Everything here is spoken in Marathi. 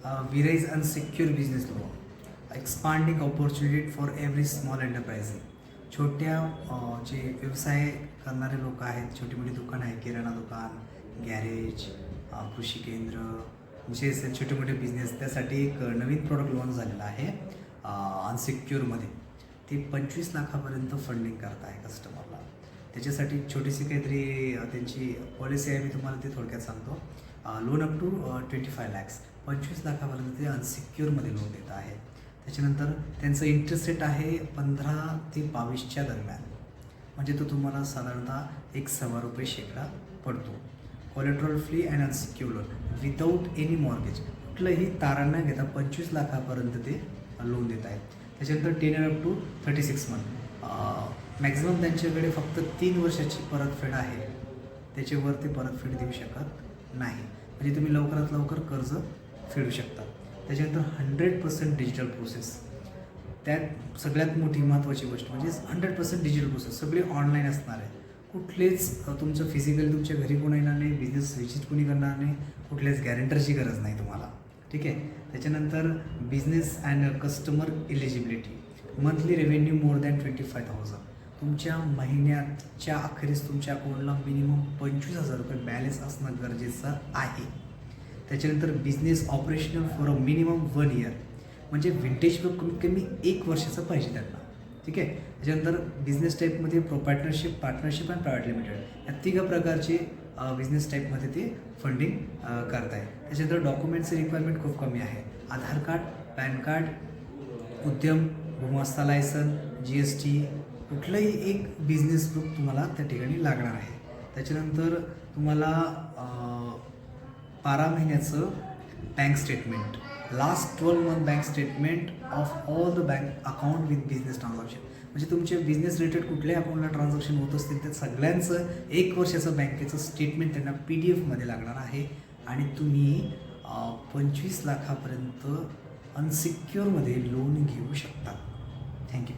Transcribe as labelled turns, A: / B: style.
A: Virais Unsecured Business Loan, expanding opportunity for every small enterprising. छोट्या जे व्यवसाय करणारे लोक आहेत, छोटी मोठी दुकानं आहेत, किराणा दुकान, गॅरेज, कृषी केंद्र, जे असेल छोटे मोठे बिझनेस, त्यासाठी एक नवीन प्रोडक्ट लॉन्च झालेला आहे अनसिक्युअरमध्ये. ते 25 लाखापर्यंत फंडिंग करत आहे कस्टमरला. त्याच्यासाठी छोटीशी काहीतरी त्यांची पॉलिसी आहे, मी तुम्हाला ते थोडक्यात सांगतो. लोन अप टू 25 lakhs, 25 लाखापर्यंत ते अनसिक्युअरमध्ये लोन देत आहे. त्याच्यानंतर त्यांचं इंटरेस्ट रेट आहे 15 ते 22च्या दरम्यान, म्हणजे तो तुम्हाला साधारणतः 1.25% पडतो. Collateral free and unsecure loan without any mortgage, कुठलंही तारण न घेता 25 लाखापर्यंत ते लोन देत आहेत. त्याच्यानंतर tenure up to 36 month. Maximum त्यांच्याकडे फक्त 3 वर्षाची परतफेड आहे, त्याच्यावर ते परतफेड देऊ शकत नाही. म्हणजे तुम्ही लवकरात लवकर कर्ज फेडू शकता. त्याच्यानंतर 100% डिजिटल प्रोसेस. त्यात सगळ्यात मोठी महत्त्वाची गोष्ट म्हणजे 100% डिजिटल प्रोसेस, सगळे ऑनलाईन असणार आहे. कुठलेच तुमचं फिजिकल तुमच्या घरी कोणी येणार नाही, बिझनेस व्हिजिट कोणी करणार नाही, कुठल्याच गॅरेंटरची गरज नाही तुम्हाला. ठीक आहे. त्याच्यानंतर business and customer eligibility, monthly revenue more than 25,000. तुमच्या महिन्याच्या अखेरीस तुमच्या अकाउंटला मिनिमम 25,000 रुपये बॅलन्स असणं गरजेचं आहे. त्याच्यानंतर business operational for a minimum 1 year, म्हणजे विंटेज कमीत कमी 1 वर्षाचं पाहिजे त्यांना. ठीक आहे. त्याच्यानंतर बिझनेस टाईपमध्ये पार्टनरशिप आणि प्रायव्हेट लिमिटेड, या 3 प्रकारचे बिझनेस टाईपमध्ये ते फंडिंग करत आहे. त्याच्यानंतर डॉक्युमेंटची रिक्वायरमेंट खूप कमी आहे. आधार कार्ड, पॅन कार्ड, उद्यम, गुमास्ता लायसन, GST, कुठलंही एक बिझनेस ग्रुप तुम्हाला त्या ठिकाणी लागणार आहे. त्याच्यानंतर तुम्हाला 12 महिन्याचं bank statement, last 12 month bank statement of all the bank account with business transaction, म्हणजे तुमचे बिझनेस रिलेटेड कुठल्याही अकाउंटला ट्रान्झॅक्शन होत असतील त्या सगळ्यांचं 1 वर्षाचं बँकेचं स्टेटमेंट त्यांना PDF लागणार आहे. आणि तुम्ही 25 लाखापर्यंत अनसिक्युअरमध्ये लोन घेऊ शकता. थँक्यू.